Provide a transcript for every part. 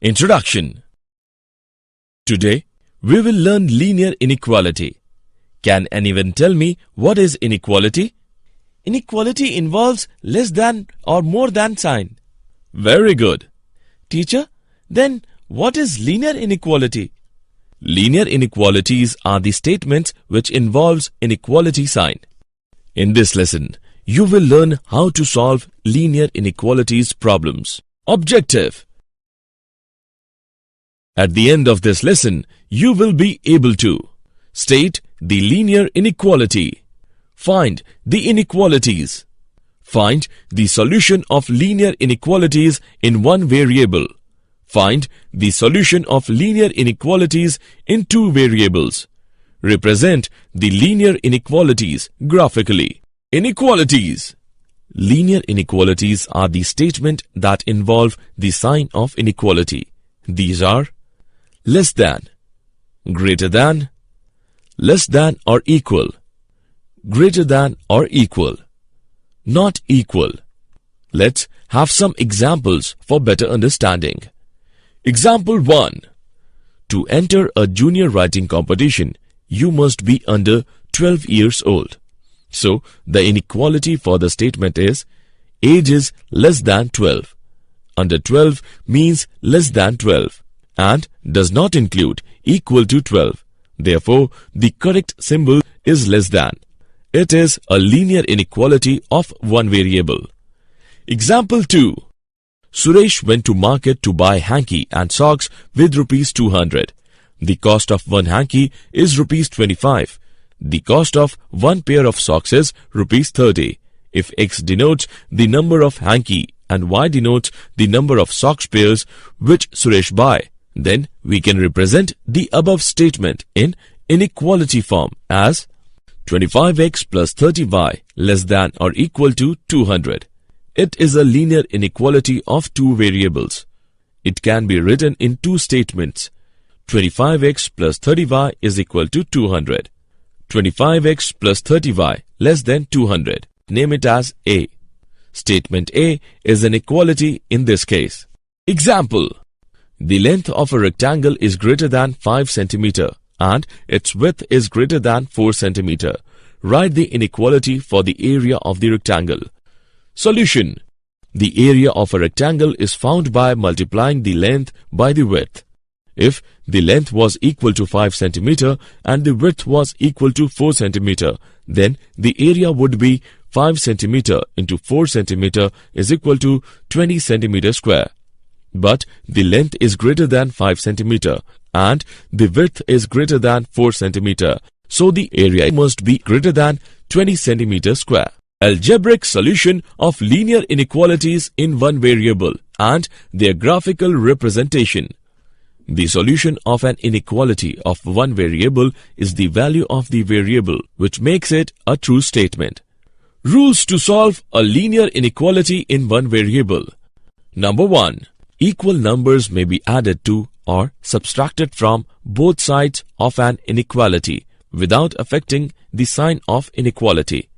Introduction. Today, we will learn linear inequality. Can anyone tell me what is inequality? Inequality involves less than or more than sign. Very good. Teacher, then what is linear inequality? Linear inequalities are the statements which involves inequality sign. In this lesson, you will learn how to solve linear inequalities problems. Objective. At the end of this lesson, you will be able to state the linear inequality, find the inequalities, find the solution of linear inequalities in one variable, find the solution of linear inequalities in two variables, represent the linear inequalities graphically. Inequalities. Linear inequalities are the statement that involve the sign of inequality. These are less than, greater than, less than or equal, greater than or equal, not equal. Let's have some examples for better understanding. Example 1. To enter a junior writing competition, you must be under 12 years old. So, the inequality for the statement is age is less than 12. Under 12 means less than 12 and does not include equal to 12. Therefore, the correct symbol is less than. It is a linear inequality of one variable. Example 2. Suresh went to market to buy hanky and socks with rupees 200. The cost of one hanky is rupees 25. The cost of one pair of socks is rupees 30. If X denotes the number of hanky and Y denotes the number of socks pairs which Suresh buy, then we can represent the above statement in inequality form as 25x plus 30y less than or equal to 200. It is a linear inequality of two variables. It can be written in two statements. 25x plus 30y is equal to 200. 25x plus 30y less than 200. Name it as A. Statement A is an equality in this case. Example. The length of a rectangle is greater than 5 cm and its width is greater than 4 cm. Write the inequality for the area of the rectangle. Solution. The area of a rectangle is found by multiplying the length by the width. If the length was equal to 5 cm and the width was equal to 4 cm, then the area would be 5 cm into 4 cm is equal to 20 cm square. But the length is greater than 5 cm and the width is greater than 4 cm. So the area must be greater than 20 cm square. Algebraic solution of linear inequalities in one variable and their graphical representation. The solution of an inequality of one variable is the value of the variable, which makes it a true statement. Rules to solve a linear inequality in one variable. Number 1. Equal numbers may be added to or subtracted from both sides of an inequality without affecting the sign of inequality.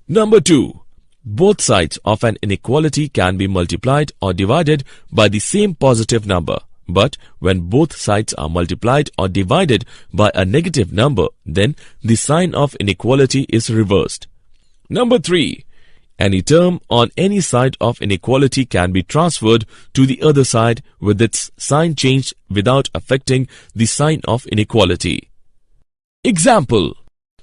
Number 2. Both sides of an inequality can be multiplied or divided by the same positive number. But when both sides are multiplied or divided by a negative number, then the sign of inequality is reversed. Number 3. Any term on any side of inequality can be transferred to the other side with its sign changed without affecting the sign of inequality. Example.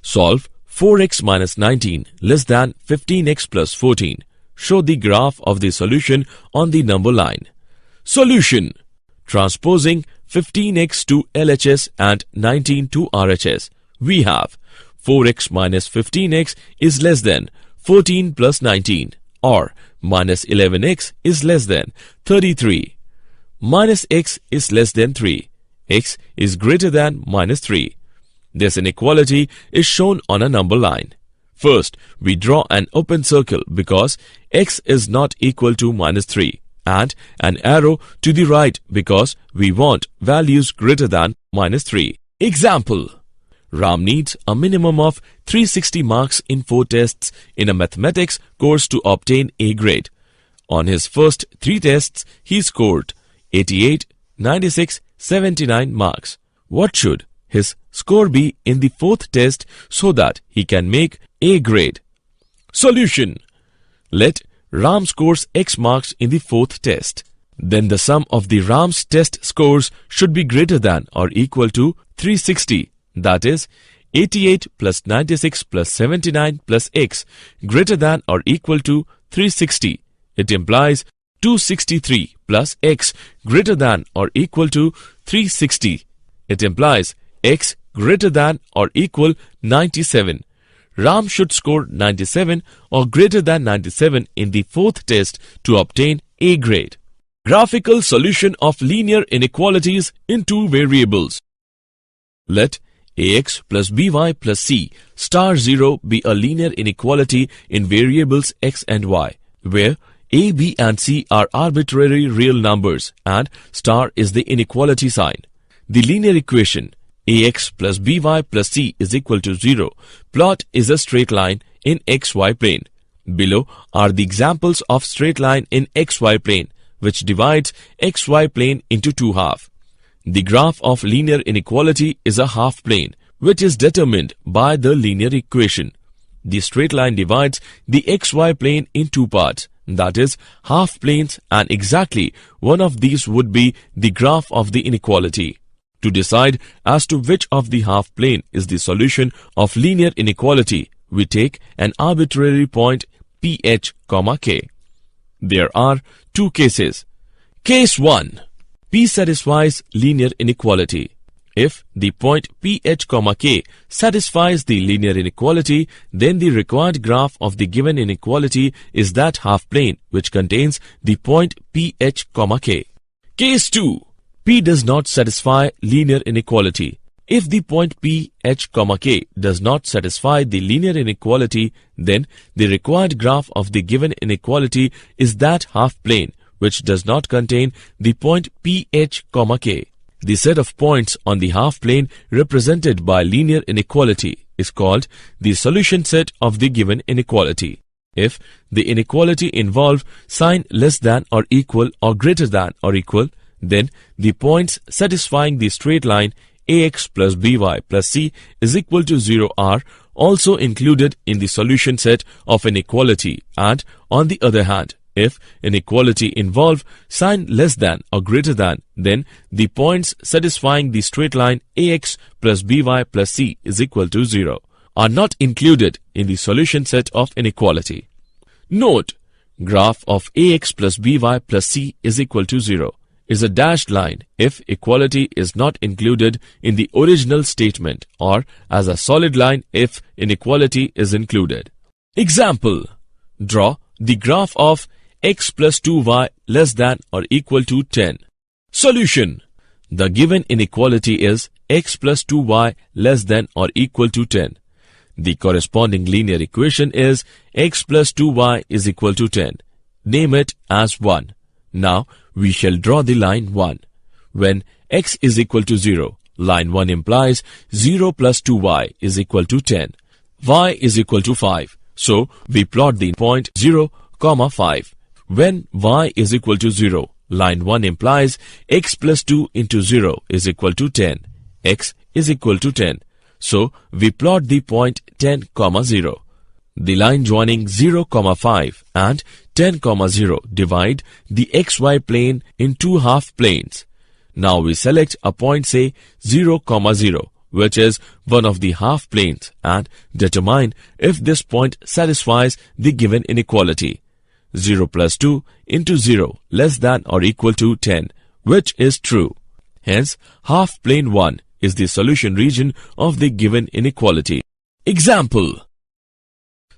Solve 4x minus 19 less than 15x plus 14. Show the graph of the solution on the number line. Solution. Transposing 15x to LHS and 19 to RHS, we have 4x minus 15x is less than 14 plus 19, or minus 11x is less than 33. Minus x is less than 3. X is greater than minus 3. This inequality is shown on a number line. First, we draw an open circle because x is not equal to minus 3 and an arrow to the right because we want values greater than minus 3. Example. Ram needs a minimum of 360 marks in 4 tests in a mathematics course to obtain A grade. On his first 3 tests, he scored 88, 96, 79 marks. What should his score be in the 4th test so that he can make A grade? Solution. Let Ram scores X marks in the 4th test. Then the sum of the Ram's test scores should be greater than or equal to 360. That is, 88 plus 96 plus 79 plus X greater than or equal to 360. It implies 263 plus X greater than or equal to 360. It implies X greater than or equal 97. Ram should score 97 or greater than 97 in the 4th test to obtain A grade. Graphical solution of linear inequalities in 2 variables. Let ax plus by plus c star 0 be a linear inequality in variables x and y, where a, b and c are arbitrary real numbers and star is the inequality sign. The linear equation ax plus by plus c is equal to 0 plot is a straight line in xy plane. Below are the examples of straight line in xy plane, which divides xy plane into 2 halves. The graph of linear inequality is a half plane, which is determined by the linear equation. The straight line divides the xy plane in 2 parts, that is, half planes, and exactly one of these would be the graph of the inequality. To decide as to which of the half plane is the solution of linear inequality, we take an arbitrary point ph, k. There are 2 cases. Case 1. P satisfies linear inequality. If the point ph, k satisfies the linear inequality, then the required graph of the given inequality is that half plane which contains the point ph, k. Case 2. P does not satisfy linear inequality. If the point ph, k does not satisfy the linear inequality, then the required graph of the given inequality is that half plane which does not contain the point ph, k. The set of points on the half plane represented by linear inequality is called the solution set of the given inequality. If the inequality involve sign less than or equal or greater than or equal, then the points satisfying the straight line ax plus by plus c is equal to 0 are also included in the solution set of inequality, and on the other hand, if inequality involve sign less than or greater than, then the points satisfying the straight line ax plus by plus c is equal to 0 are not included in the solution set of inequality. Note, graph of ax plus by plus c is equal to 0 is a dashed line if equality is not included in the original statement, or as a solid line if inequality is included. Example. Draw the graph of x plus 2y less than or equal to 10. Solution. The given inequality is x plus 2y less than or equal to 10. The corresponding linear equation is x plus 2y is equal to 10. Name it as 1. Now we shall draw the line 1. When x is equal to 0, line 1 implies 0 plus 2y is equal to 10. Y is equal to 5. So we plot the point 0, 5. When y is equal to 0, line 1 implies x plus 2 into 0 is equal to 10. X is equal to 10. So we plot the point 10, 0. The line joining 0, 5 and 10, 0 divide the xy plane in 2 half planes. Now we select a point, say 0, 0, which is one of the half planes, and determine if this point satisfies the given inequality. 0 plus 2 into 0 less than or equal to 10, which is true. Hence, half plane 1 is the solution region of the given inequality. Example.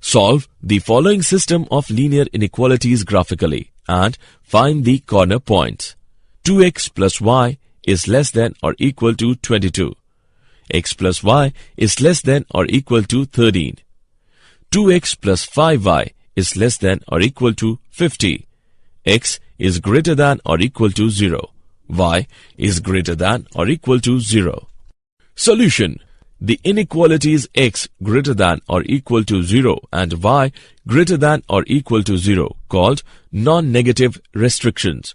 Solve the following system of linear inequalities graphically and find the corner points. 2x plus y is less than or equal to 22. X plus y is less than or equal to 13. 2x plus 5y is less than or equal to 50. X is greater than or equal to 0. Y is greater than or equal to 0. Solution. the inequalities x greater than or equal to 0 and y greater than or equal to 0 called non-negative restrictions.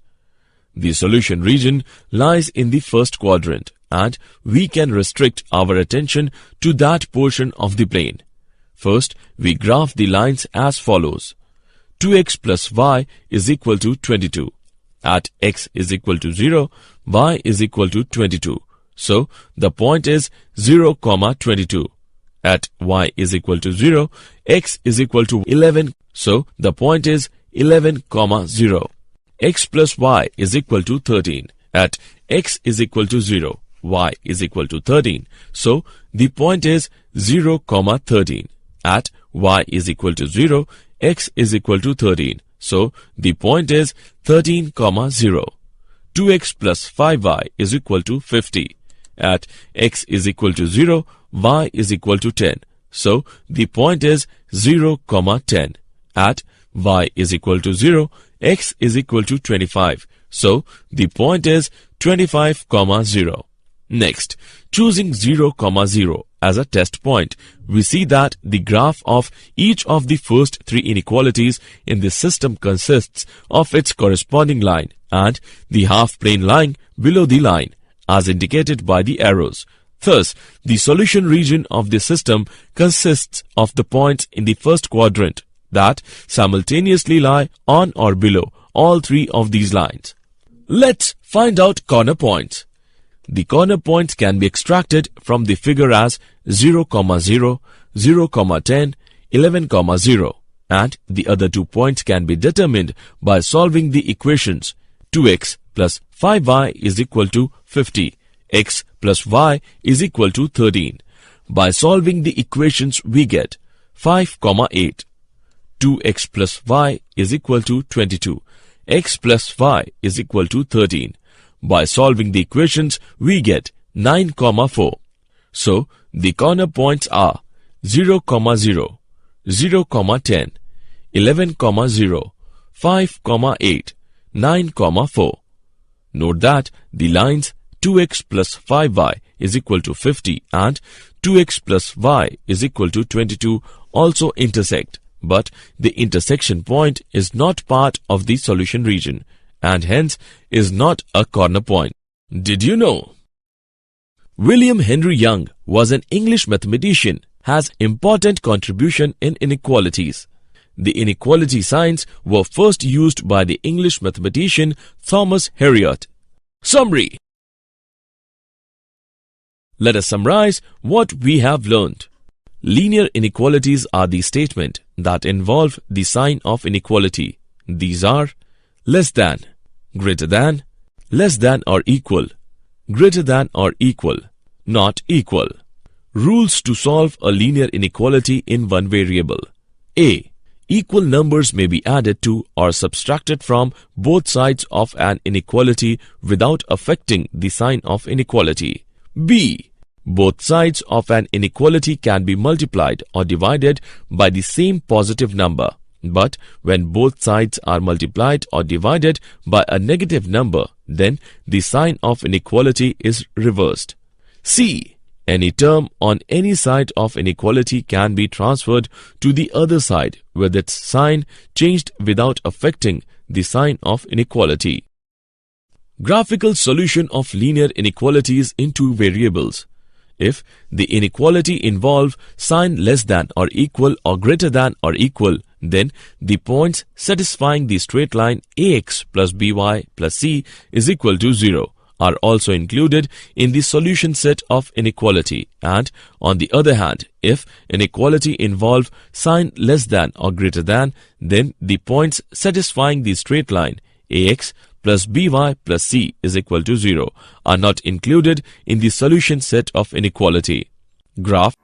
The solution region lies in the first quadrant and we can restrict our attention to that portion of the plane. First, we graph the lines as follows. 2x plus y is equal to 22. At x is equal to 0, y is equal to 22. So, the point is 0, 22. At y is equal to 0, x is equal to 11. So, the point is 11, 0. X plus y is equal to 13. At x is equal to 0, y is equal to 13. So, the point is 0, 13. At y is equal to 0, x is equal to 13. So, the point is 13, 0. 2x plus 5y is equal to 50. At x is equal to 0, y is equal to 10. So, the point is 0, 10. At y is equal to 0, x is equal to 25. So, the point is 25, 0. Next, choosing 0, 0 as a test point, we see that the graph of each of the first three inequalities in this system consists of its corresponding line and the half-plane line below the line, as indicated by the arrows. Thus, the solution region of the system consists of the points in the first quadrant that simultaneously lie on or below all three of these lines. Let's find out corner points. The corner points can be extracted from the figure as 0, 0, 0, 10, 11, 0, and the other 2 points can be determined by solving the equations. 2x plus 5y is equal to 50. X plus y is equal to 13. By solving the equations we get 5, 8. 2x plus y is equal to 22. X plus y is equal to 13. By solving the equations we get 9, 4. So, the corner points are 0, 0, 0, 10, 11, 0, 5, 8, 9, 4. Note that the lines 2x plus 5y is equal to 50 and 2x plus y is equal to 22 also intersect, but the intersection point is not part of the solution region and hence is not a corner point. Did you know? William Henry Young was an English mathematician, has important contribution in inequalities. The inequality signs were first used by the English mathematician Thomas Heriot. Summary. Let us summarize what we have learned. Linear inequalities are the statement that involve the sign of inequality. These are less than, greater than, less than or equal, greater than or equal, not equal. Rules to solve a linear inequality in one variable. A. Equal numbers may be added to or subtracted from both sides of an inequality without affecting the sign of inequality. B. Both sides of an inequality can be multiplied or divided by the same positive number, but when both sides are multiplied or divided by a negative number, then the sign of inequality is reversed. C. Any term on any side of inequality can be transferred to the other side with its sign changed without affecting the sign of inequality. Graphical solution of linear inequalities in two variables. If the inequality involve sign less than or equal or greater than or equal, then the points satisfying the straight line ax plus by plus c is equal to 0 are also included in the solution set of inequality, and on the other hand, if inequality involve sign less than or greater than, then the points satisfying the straight line ax plus by plus c is equal to 0 are not included in the solution set of inequality. Graph.